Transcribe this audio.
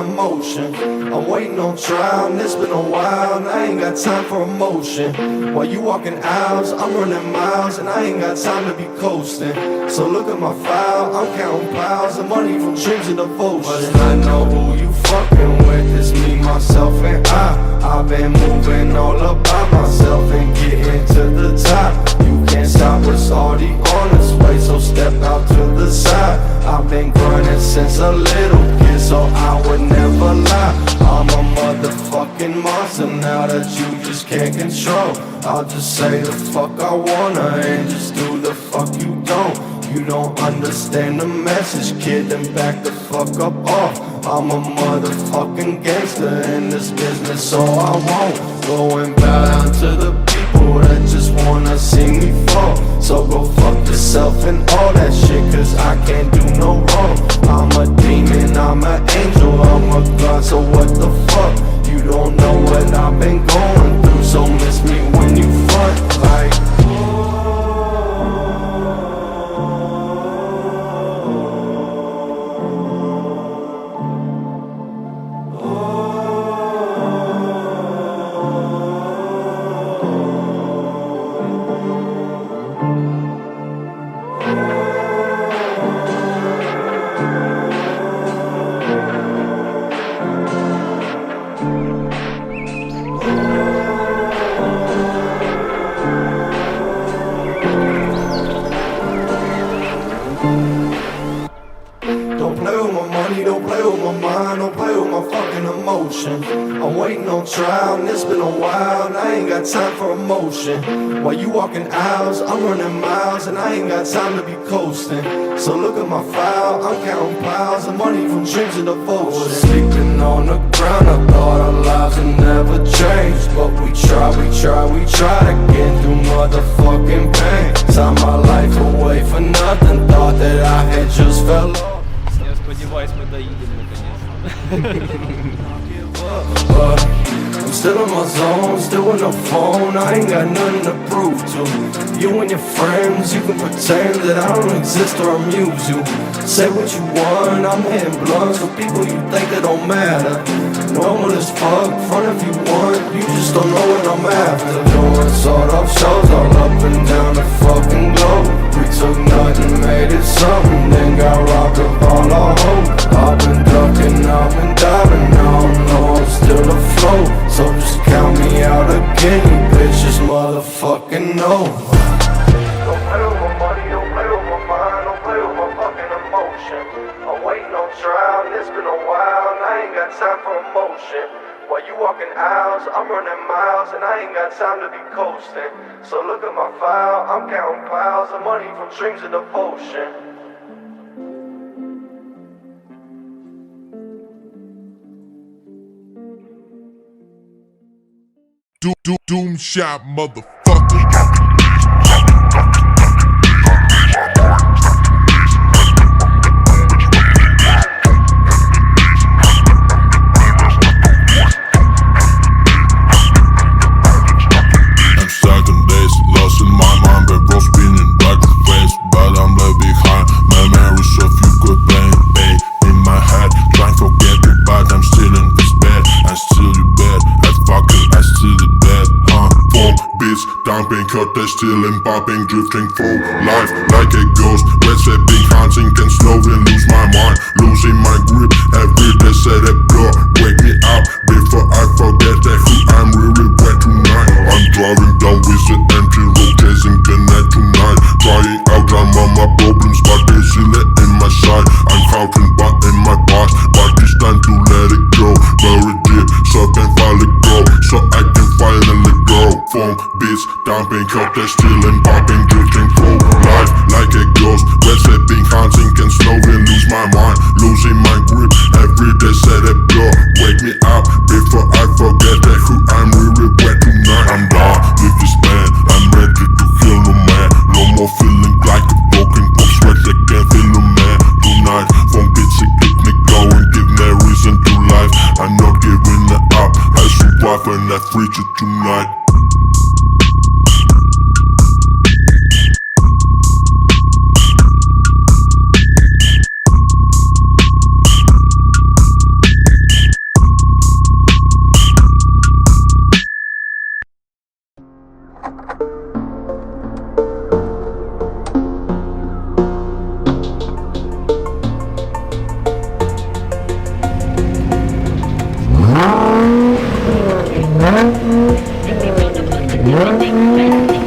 emotion. I'm waiting on trial, and it's been a while, and I ain't got time for emotion. While you walking aisles, I'm running miles, and I ain't got time to be coasting. So look at my file, I'm counting piles of money from dreams and devotion. But I know who you fucking with, it's me, myself, and I've been moving all about myself and getting to the top. You can't stop us, already on its way, so step out to the side. I've been grinding since a little kid, so I would never lie. I'm a motherfucking monster now that you just can't control. I'll just say the fuck I wanna and just do the fuck you don't. You don't understand the message, kid, then back the fuck up off. I'm a motherfucking gangster in this business, so I won't go and bow down to the people that just wanna see me fall. So go fuck yourself and all that shit, cause I can't do no wrong. I'm a demon, I'm an angel, I'm a god, so what the fuck? You don't know what I've been going through, so miss me when you front like I'm waiting on trial, and it's been a while, and I ain't got time for emotion. While you walking aisles, I'm running miles, and I ain't got time to be coasting. So look at my file, I'm counting piles of money from dreams and devotion. Sleeping on the ground, I thought our lives would never change, but we try to get through motherfucking pain. Signed my life away for nothing, thought that I had just fell off. Я сподіваюсь, ми доїдемо наконец. But I'm still in my zone, still with no phone, I ain't got nothing to prove to. You and your friends, you can pretend that I don't exist or amuse you. Say what you want, I'm hitting blunts with people you think that don't matter. Normal as fuck, front if you want, you just don't know what I'm after. Doing sort of shows all up and down the fucking globe. We took nothing, made it something, then got robbed of all our hope. I've been ducking, I've been diving, now I know I'm still afloat. So just count me out again, you bitches motherfucking know. Don't play with my money, don't play with my mind, don't play with my fucking emotion. I'm waiting on trial, and it's been a while, and I ain't got time for emotion. While you walking aisles, I'm running miles, and I ain't got time to be coasting. So look at my file, I'm counting piles of money from dreams and devotion. Doom shot, motherfucker. I'm stuck in days, lost in my mind, but bro spinning back to face. But I'm left behind memories of you good playing, babe. In my head, trying to forget you, but I'm still in this bed. I still you bed, I still the bed, Four beats, dumping, cut, they stealing, popping, drifting through life like a ghost. Red stepping, hunting, can slowly lose my mind, losing my grip. Every day said a blow, wake me up before I forget that who I'm really wet tonight. I'm driving down with an empty road, chasing the night tonight. Trying out all my problems, but there's still in my side. I'm counting back in my past, but it's time to let it go. Very deep, so I can finally go, so I can finally go. Phone beats, dumping, cut, they stealing, popping, drifting through life like a ghost. Red stepping, hunting, can slowly lose my mind, losing my grip. Every day said a blow, wake me up before I forget that who I'm really wet tonight. I'm done with this man, I'm ready to kill no man. No more feeling like a broken pop sweat, I can't feel no man tonight. Phone beats, it keep me going, give me a reason to life. I'm not giving it up, I survive and I free you tonight. Detecting